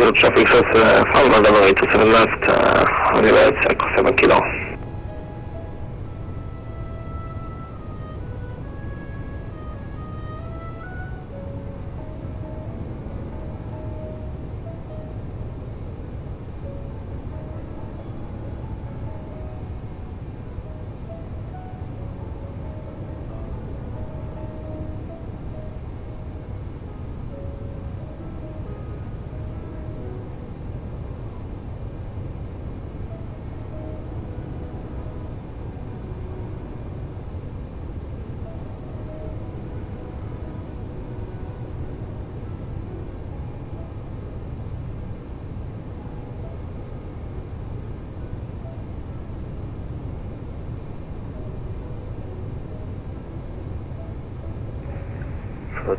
Heathrow traffic says final runway 27 left, reverse echo 7 kilo.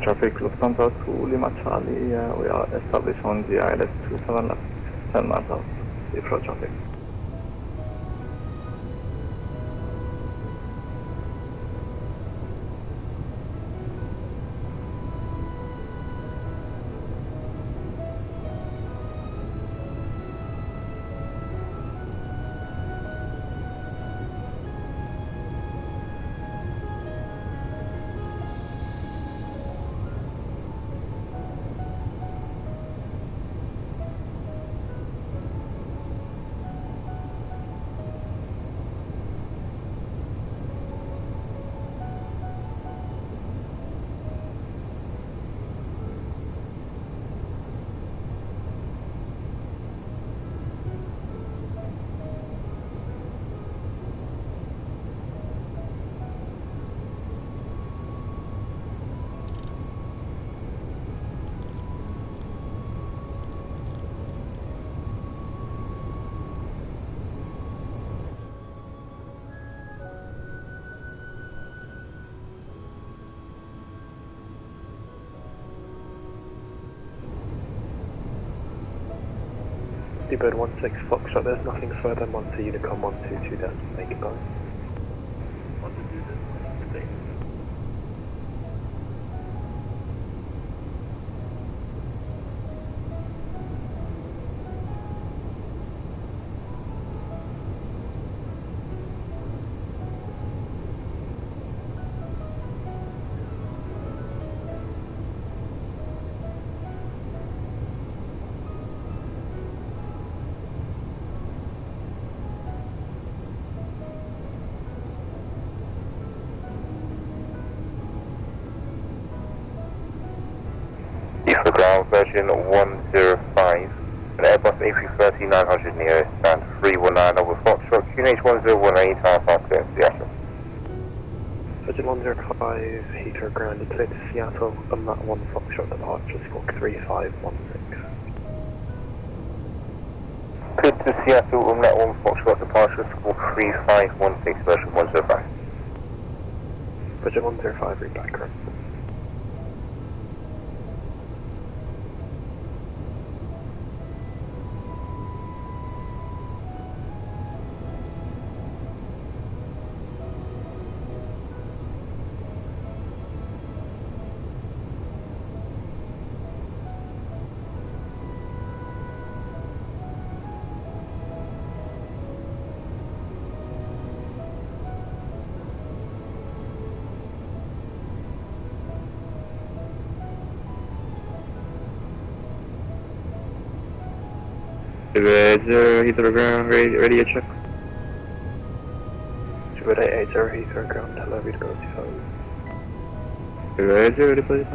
Traffic Lufthansa to Lima Charlie, we are established on the ILS 27 left, 10 miles out, Heathrow traffic. Bird 16 Foxtrot, there's nothing further than 12 Unicom 122 down to make it guys. 122 down, version 105, an Airbus A330 900 Neo, stand 319 over Foxtrot, QNH 1018, tower fast clearance Seattle. Virgin 105, Heathrow grounded, clear to Seattle, that 1 Foxtrot departure, SQ308. Clear to Seattle, that 1 Foxtrot departure, SQ308, version 105. Virgin 105, read back correct. Heathrow ground, radio check. 2880 Heathrow ground, hello, readability phone. Ready, please.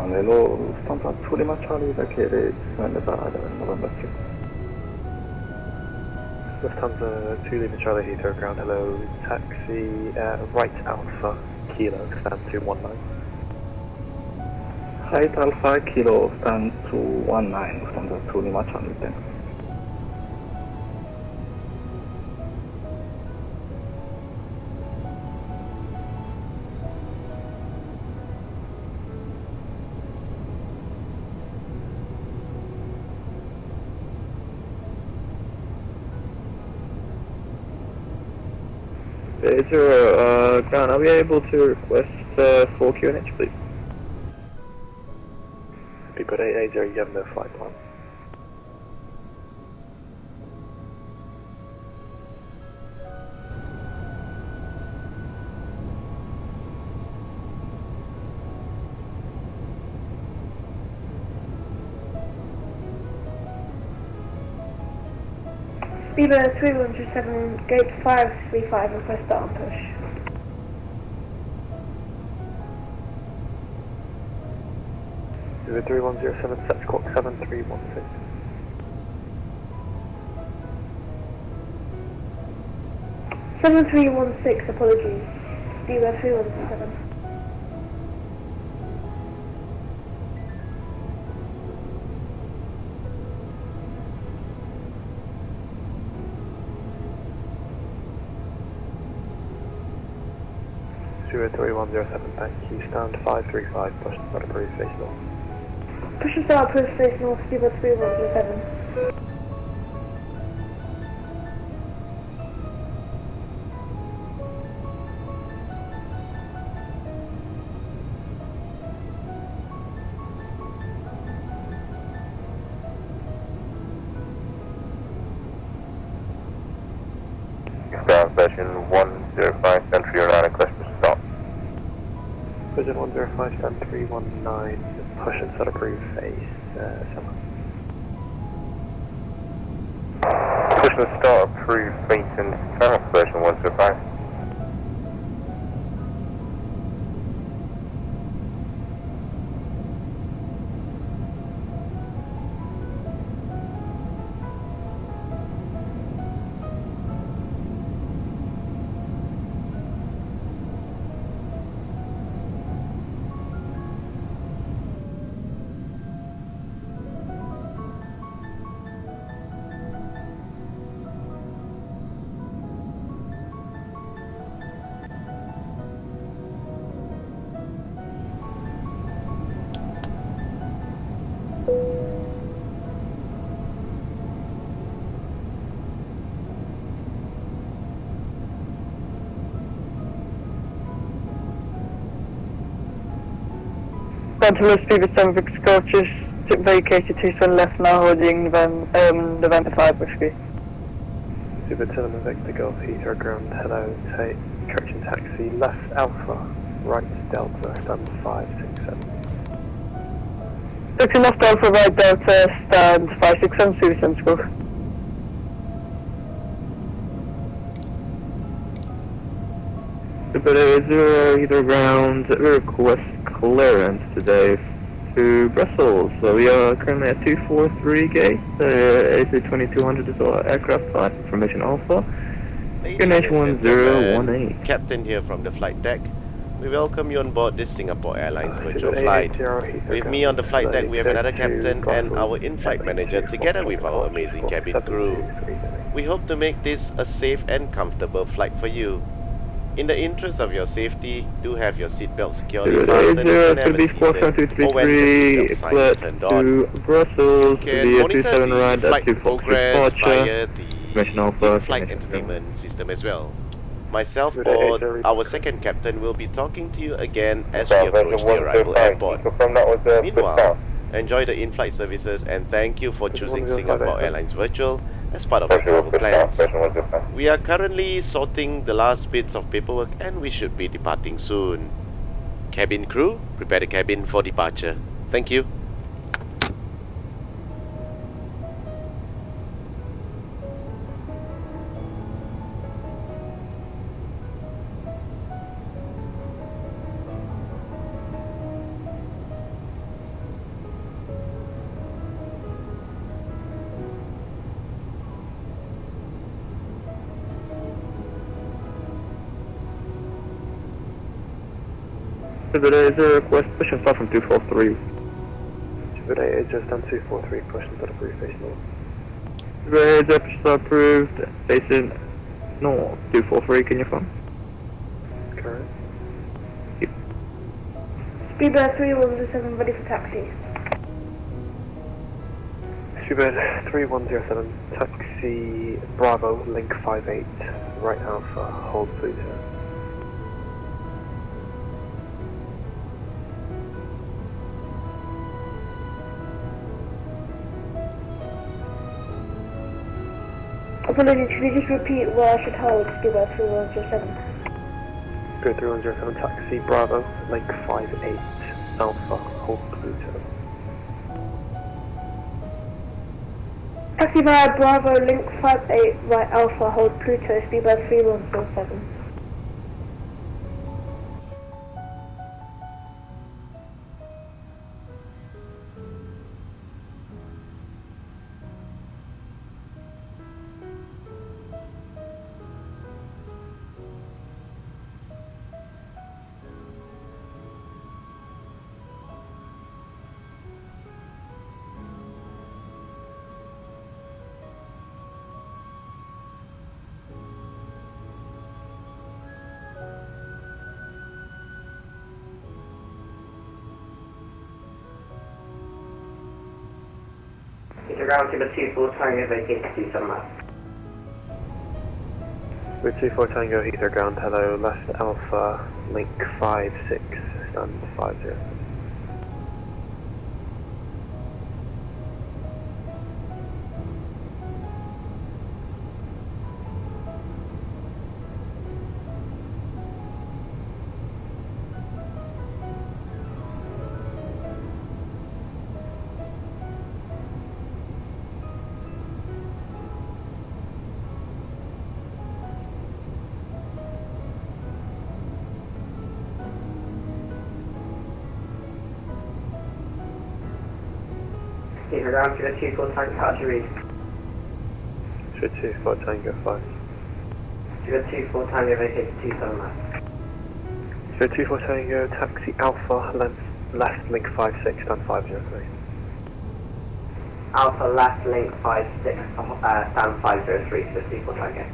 ground, hello, Lufthansa 2 Lima Charlie, vacated Nevada, November 6. Lufthansa 2 Lima Charlie Heathrow ground, hello, taxi right Alpha, Kilo, stand 219. Right Alpha, Kilo, stand 219, Lufthansa 2 Lima Charlie, thanks. Zero, ground, are we able to request for QNH, please? People 880, you have no flight plan. Beaver 3127, gate 535, request start and push. Beaver 3107, set squawk 7316. Seven 316, apologies. Beaver 3127. Beaver 3107, thank you, stand 535, push and start approved, face north. Push and start, push face north, Beaver 3107. Ground station 105, stand 309, request to stop. Prison 105, stand 319, push and start approved, face summer. Push and start approved, face and channel station 105. Central Beaver 7 Victor Scorches, took vacated 27 left now holding November 5 whiskey. Beaver 7 Victor Golf Heathrow ground, hello, take correction taxi left Alpha, right Delta, stand 567. Took left Alpha, right Delta, stand 567, Beaver 7 Score. Super 0, Heathrow ground, we request clearance today to Brussels. So we are currently at 243 gate, AC2200 is our aircraft type, information Alpha, QNH 1018. Captain here from the flight deck. We welcome you on board this Singapore Airlines virtual flight. With me on the flight deck we have another captain and our in-flight manager together with our amazing cabin crew. We hope to make this a safe and comfortable flight for you. In the interest of your safety, do have your seatbelt securely fastened whenever seated or when the seatbelt sign is turned on. To Brussels, You can monitor the right flight at progress via the Alpha, in-flight entertainment system as well. Myself or our second captain will be talking to you again as we approach the arrival airport. Meanwhile, enjoy the in-flight services and thank you for choosing Singapore Airlines Virtual as part of our travel plans. We are currently sorting the last bits of paperwork and we should be departing soon. Cabin crew, prepare the cabin for departure. Thank you. Pivot A, is there a request? Push and start from 243. Pivot A, just stand 243, push and start brief face north. Pivot A, push start approved, facing north, 243, can you phone? Correct. Speedbird 3107, ready for taxi. Speedbird 3107, taxi Bravo, link 58, right Alpha, hold Pluto. Apologies, could you just repeat where I should hold Speedbird 3107? Speedbird 3107, taxi Bravo, link 58, Alpha, hold Pluto. Taxi via Bravo, link 58, right Alpha, hold Pluto, Speedbird 3107. Ground Timber 24 Tango, vacate to 27 left. With 24 Tango, Heathrow ground, hello, left Alpha, link 56, stand 50. Heathrow ground Timber 24 Tango, how do you read? With 24 Tango 5. Timber 24 Tango, vacate to 27 left. With 24 Tango, taxi Alpha, left link 56, stand 503. Alpha left link 56, stand 503 to 24 Tango.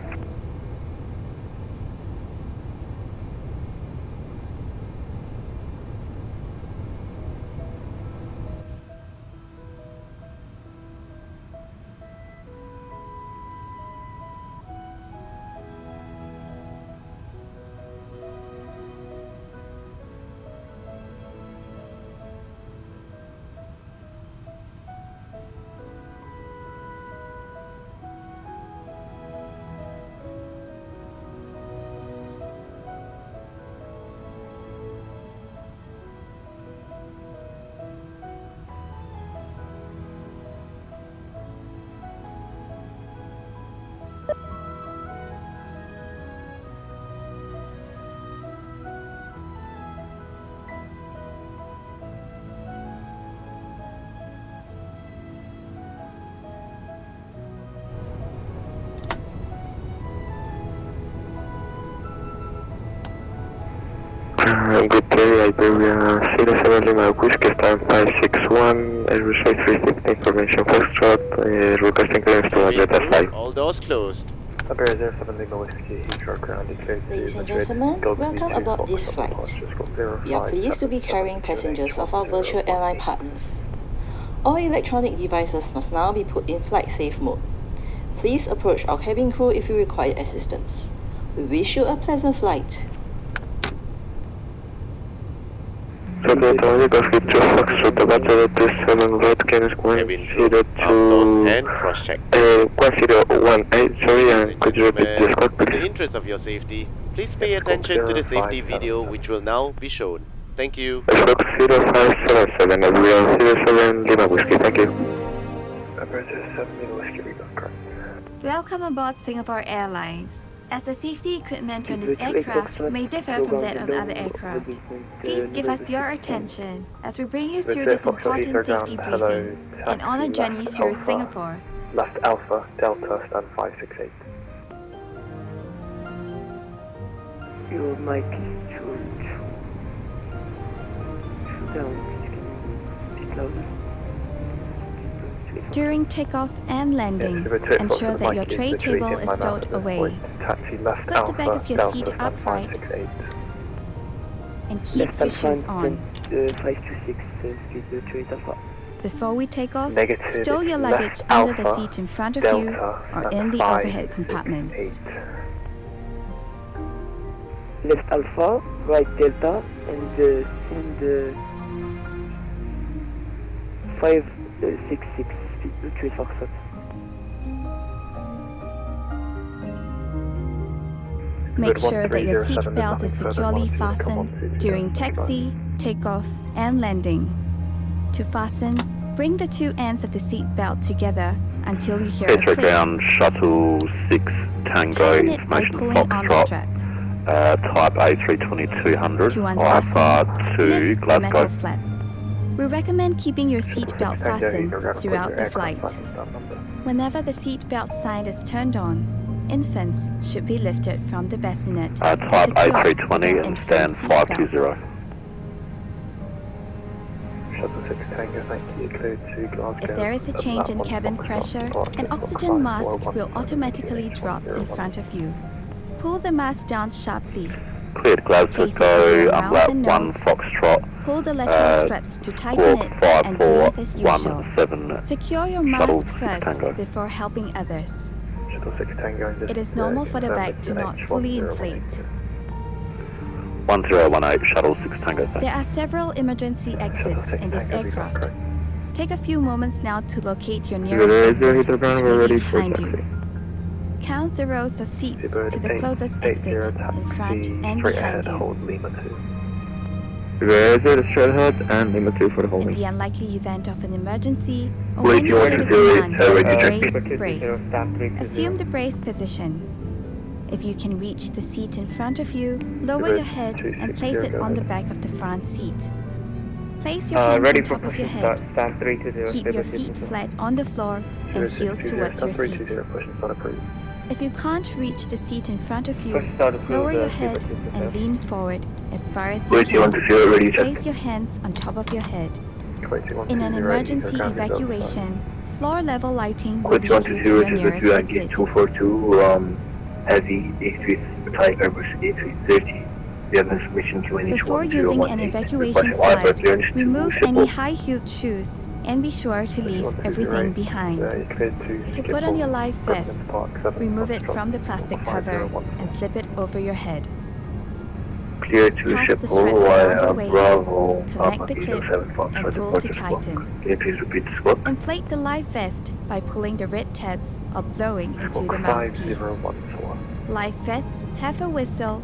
Good day, Iberia 07 Lima Whiskey, stand 561, receive 360 information Foxtrot, requesting clearance to Atlanta 5. All doors closed. Iberia 07 Lima Whiskey, Heathrow ground, declared to Ladies and gentlemen, welcome aboard this flight. We are pleased to be carrying passengers of our virtual airline partners. All electronic devices must now be put in flight safe mode. Please approach our cabin crew if you require assistance. We wish you a pleasant flight. Cabin crew, and cross-check. 1018, sorry, could you repeat the score, In the please? interest of your safety, please pay attention to the safety video which will now be shown. Thank you. Squawk 0577, Iberia 07 Lima Whiskey, thank you. Iberia 07 Lima Whiskey, rebound, correct. Welcome aboard Singapore Airlines. As the safety equipment on this aircraft may differ from that on other aircraft, please give us your attention as we bring you through this important safety briefing and on a journey through Singapore. Left Alpha, Delta, stand 568. Your mic is George. During takeoff and landing, ensure that your tray table is stowed away. Put the back of your seat upright and keep your shoes on. Before we take off, stow your luggage under the seat in front of you or in the overhead compartments. Left Alpha, right Delta, and 566 speed Foxtrot. Make sure that your seat belt is securely fastened during taxi, takeoff, and landing. To fasten, bring the two ends of the seat belt together until you hear a click. Ground Shuttle 6 Tango Tighten it by information pulling on the strap. Type A320-200 To unfasten, to lift the metal Glasgow. flap. We recommend keeping your seat belt fastened throughout the flight. Whenever the seat belt sign is turned on, infants should be lifted from the bassinet Type and secured with an A320 and stand infant seat belt. 520. Shuttle 6 Tango, thank you. Cleared to Glasgow. If there is a change in cabin pressure, an oxygen mask will automatically drop in front of you. Pull the mask down sharply. Cleared Glasgow, Place it over your mouth unwrap and 1 nose. Foxtrot. Pull the lateral straps to tighten it and breathe as usual. 5417 Secure your Shuttle mask 6 first Tango. before helping others. Shuttle 6 Tango. It is normal for the bag to not fully inflate. 1018 Shuttle 6 Tango. There are several emergency exits in this aircraft. Take a few moments now to locate your nearest exit, which may be behind you. Count the rows of seats to the closest exit in front and behind you. Reserve straight ahead and Lima 2 for the In holding. the unlikely event of an emergency, or Wait, when you you hear want the to do it, command, Brace. brace. Assume the brace position. If you can reach the seat in front of you, lower your head and place it on the back of the front seat. Place your hands on top of your head. Keep your feet flat on the floor and heels towards your seat. If you can't reach the seat in front of you, lower your head and lean forward as far as you can. Place your hands on top of your head. In an emergency evacuation, floor level lighting will lead you to your nearest exit. 242 Heavy A3 Airbus A330. We have information Before using an evacuation slide, remove any high-heeled shoes and be sure to leave everything behind. To put on your life vest, remove it from the plastic cover and slip it over your head. Clear to Pass ship the straps over around via the waist, Bravo. connect the clip, and pull to tighten. Can you please repeat the squawk? Inflate the life vest by pulling the red tabs or blowing into the mouthpiece. Life vests have a whistle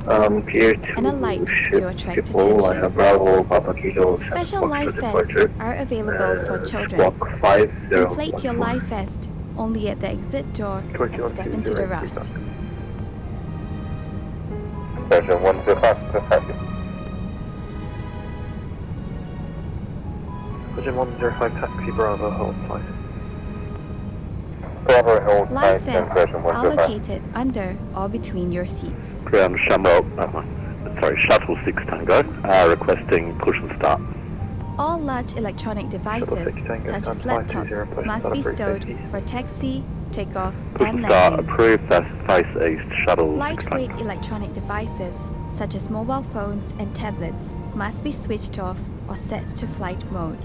Clear to and a light to attract ship over via attention. Bravo, Papa Kilo, Special life vests are available for children. Squawk 50. Inflate your life vest only at the exit door and step into the raft. Version 105, perfect. Version 105 Taxi Bravo, hold tight. Bravo, hold Life tight, vests version are 105. located under or between your seats. Ground Shuttle 6 Tango, requesting push and start. All large electronic devices, such as laptops, must be stowed for taxi, takeoff, Push and and start landing. approved, face east, Shuttle 6 Lightweight Tango. electronic devices, such as mobile phones and tablets, must be switched off or set to flight mode.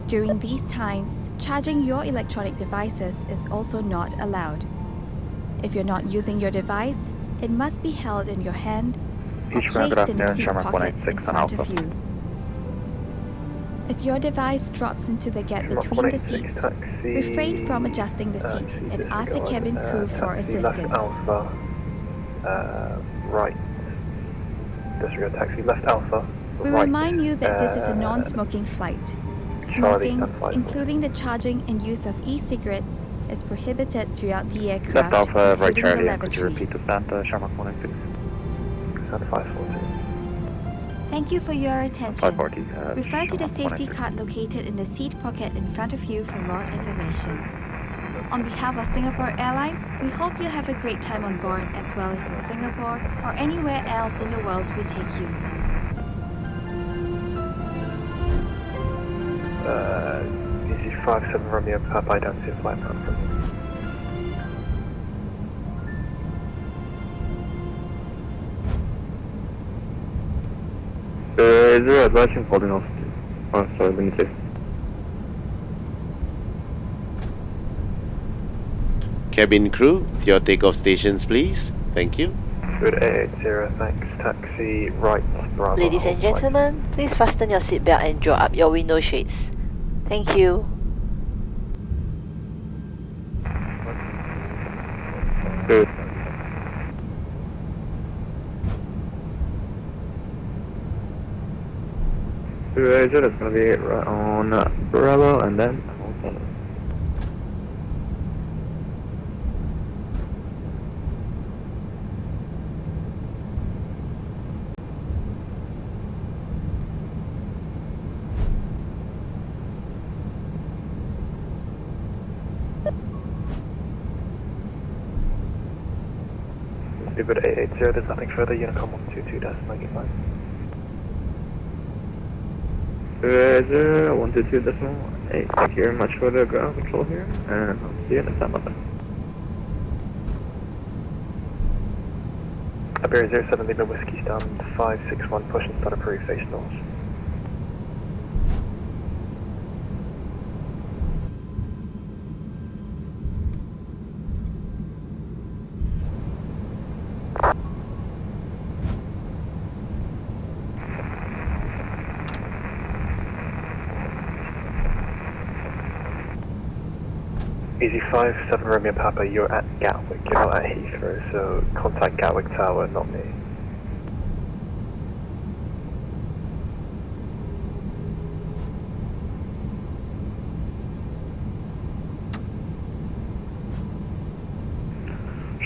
During these times, charging your electronic devices is also not allowed. If you're not using your device, it must be held in your hand or placed in the seat pocket in front of you. If your device drops into the gap between the seats, refrain from adjusting the seat and ask the cabin crew for assistance. Left Alpha, right. Disregard taxi, left Alpha. We right, remind you that this is a non-smoking flight. Smoking, including the charging and use of e-cigarettes, is prohibited throughout the aircraft, Left Alpha, right including the Charlie. Could you repeat lavatories. the stand, Shamrock 196? Stand 540. Thank you for your attention. 540. Refer to the Shamrock safety 196. card located in the seat pocket in front of you for more information. On behalf of Singapore Airlines, we hope you have a great time on board as well as in Singapore or anywhere else in the world we take you. Easy 57 Romeo Papa, down to flight plan from you. Is there a Vatsim holding off? Oh, sorry, we need to. Cabin crew, your takeoff stations please. Thank you. Good A80, thanks. Taxi right, Bravo. Ladies and gentlemen, please fasten your seatbelt and draw up your window shades. Thank you. Good. It's gonna be right on Bravo and then hold on. Good A80, there's nothing further, Unicom 122.95. 122.8. Thank you very much for the ground control here, and I'll see you next time. Iberia 07 Lima Whiskey stand 561, push and start approved, face north. Easy 57 Romeo Papa, you're at Gatwick, you're not at Heathrow, so contact Gatwick Tower, not me.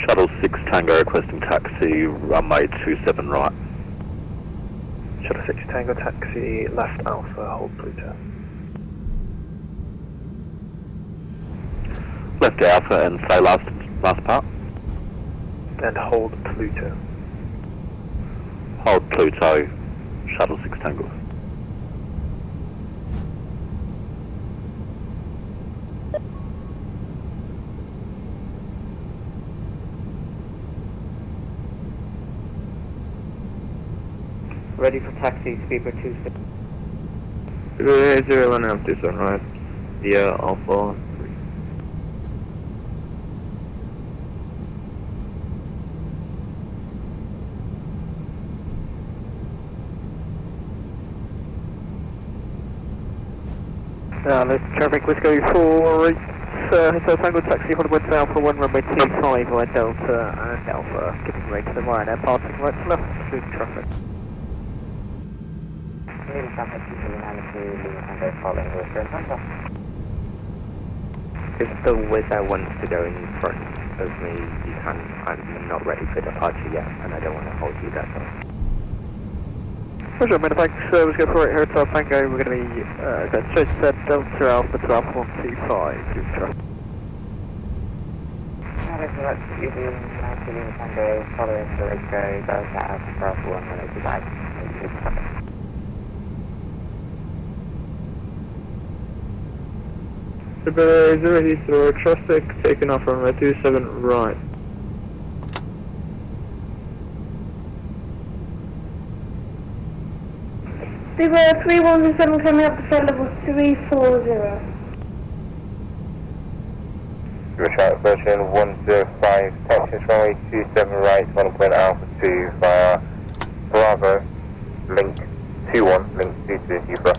Shuttle 6 Tango requesting taxi, runway 27 right. Shuttle 6 Tango taxi, left Alpha, hold Pluto. Left Alpha and say last part. And hold Pluto. Hold Pluto, Shuttle 6 Tango. Ready for taxi, Speaker 26. 0 up to sunrise, via Alpha 3. Let's traffic, let's go for Tango taxi, Hollywood Alpha 1, runway 25, right Delta and Alpha, giving way to the Ryanair, passing right to left, through traffic. Lima traffic, Lima Tango following return number. If the Wizz wants to go in front of me, you can. I'm not ready for departure yet, and I don't want to hold you that long. Roger, many thanks. Let's go for it here at Tango. We're going to be going straight to Delta Alpha to Alpha 125. Through traffic. Lima Tango following the Retro Delta Alpha Bravo 125. Through traffic. Zero Heathrow, traffic taken off runway 27 right. Zero 317 coming up to flight level 340. Richard version 105, taxi runway 27 right, 1 Alpha 2 via Bravo, link 21, link 2 to Heathrow.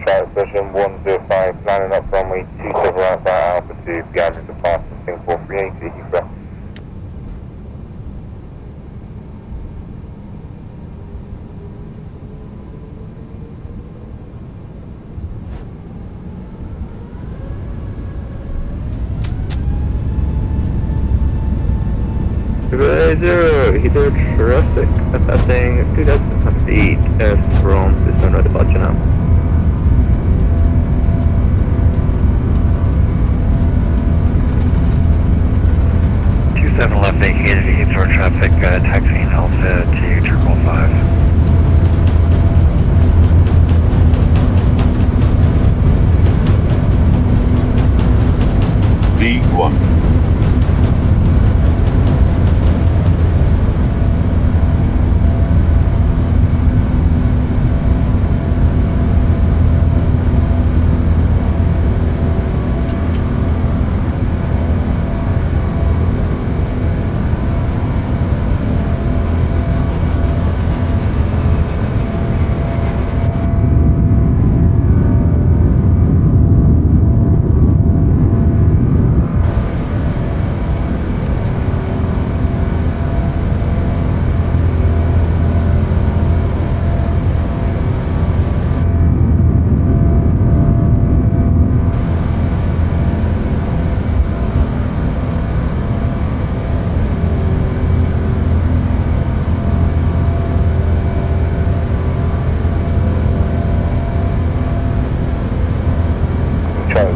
Charlotte version 105, lining up runway 27 right by Alpha 2, behind the departure, Singapore 380, Heathrow. Heathrow traffic, passing 2000 feet from the sunrise departure now. 27 left vacated Heathrow traffic, taxiing Alpha to Terminal 5. V1.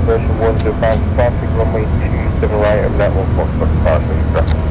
Version 105, traffic runway 27 right of network Foxtrot departure, Heathrow.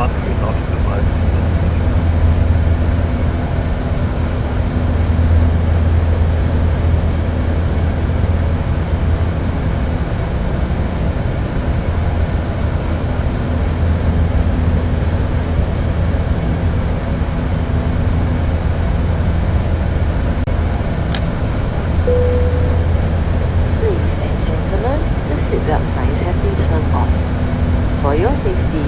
Mark is off the mud. For your safety,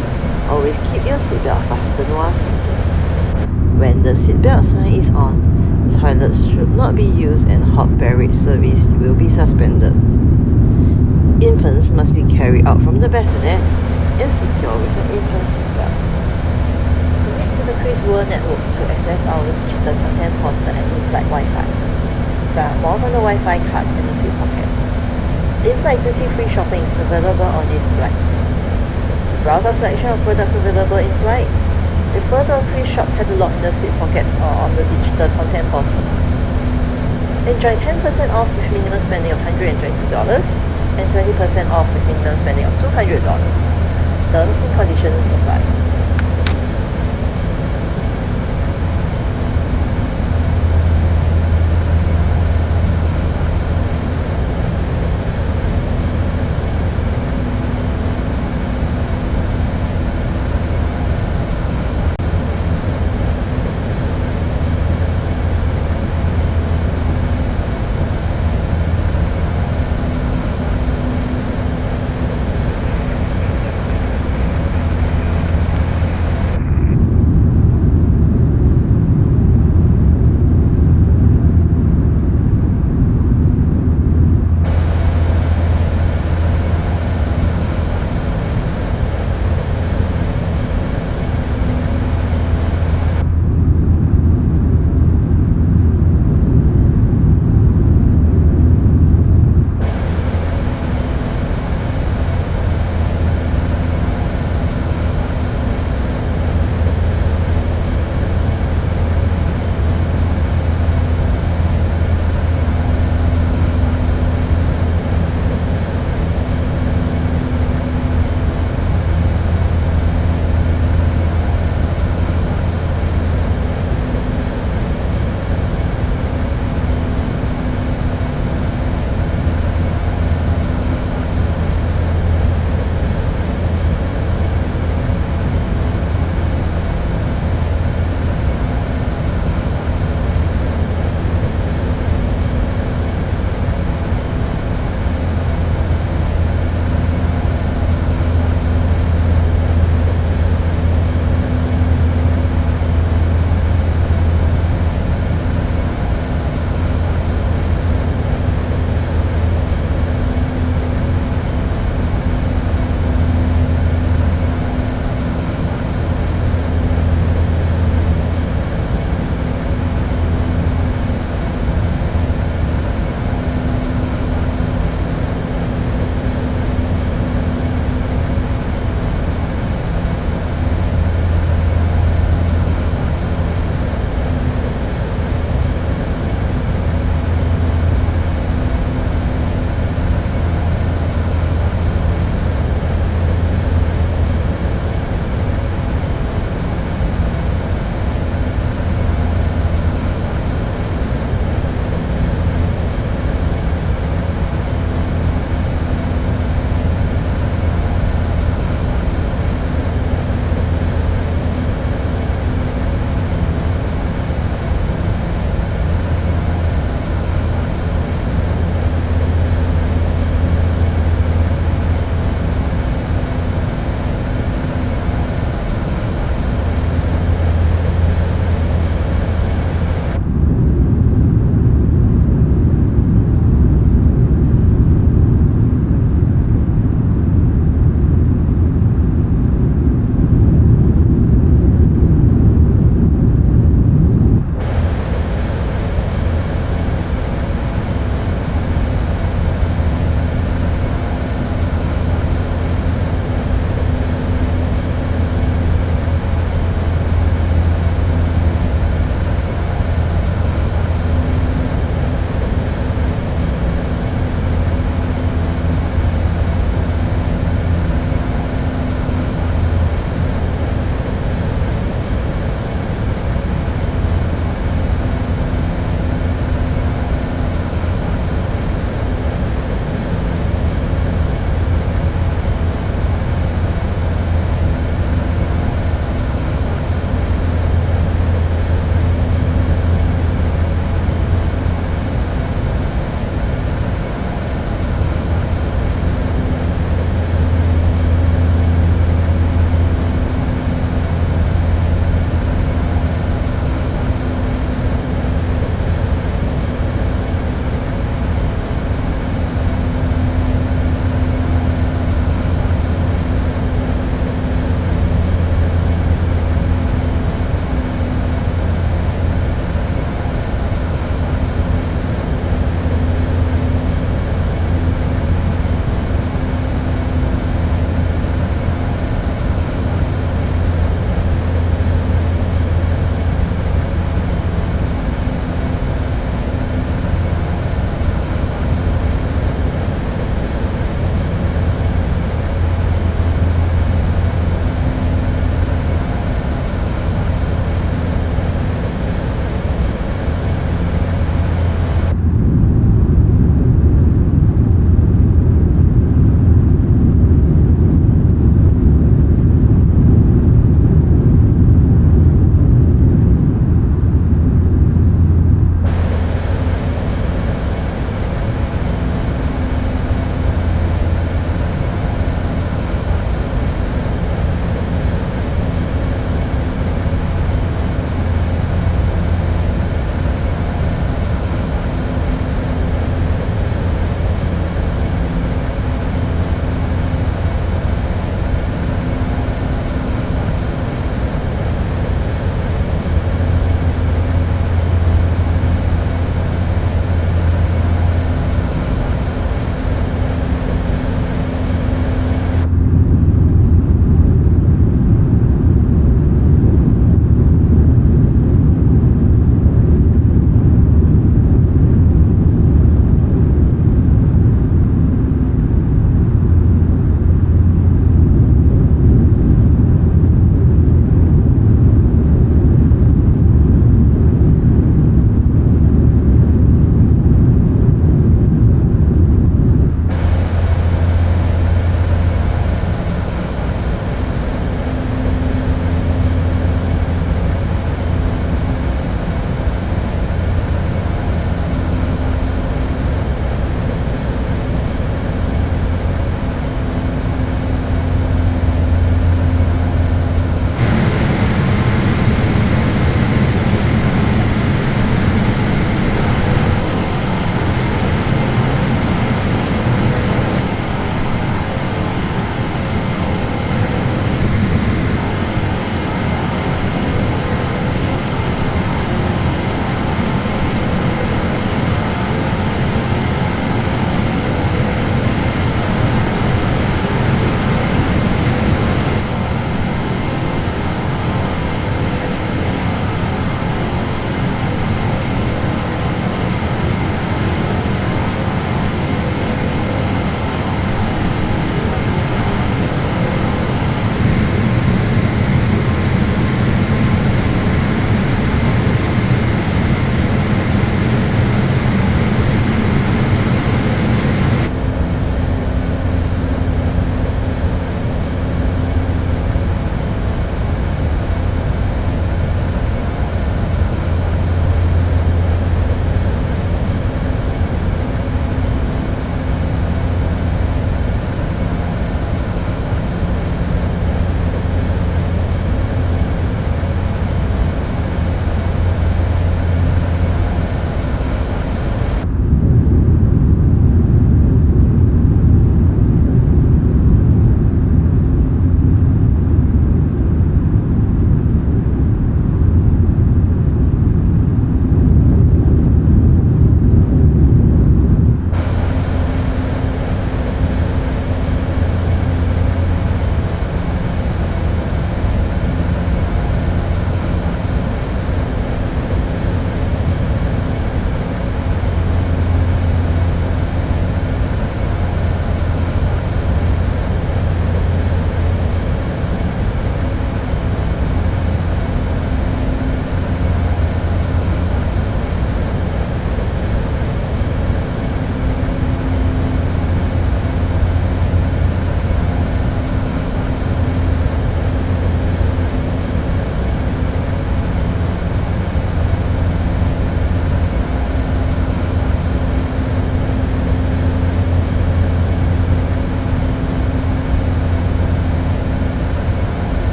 always keep your seatbelt fastened while seated. When the seatbelt sign is on, toilets should not be used and hot beverage service will be suspended. Infants must be carried out from the bassinet and secured with an infant seatbelt. Connect to the Chris World network to access our digital content portal and in-flight Wi-Fi. There are more on the Wi-Fi card in the seat pocket. In-flight duty-free shopping is available on this flight. Browse a selection of products available in flight. Refer to our free shop catalog in the seat pockets or on the digital content portal. Enjoy 10% off with minimum spending of $120 and 20% off with minimum spending of $200. Terms and conditions apply.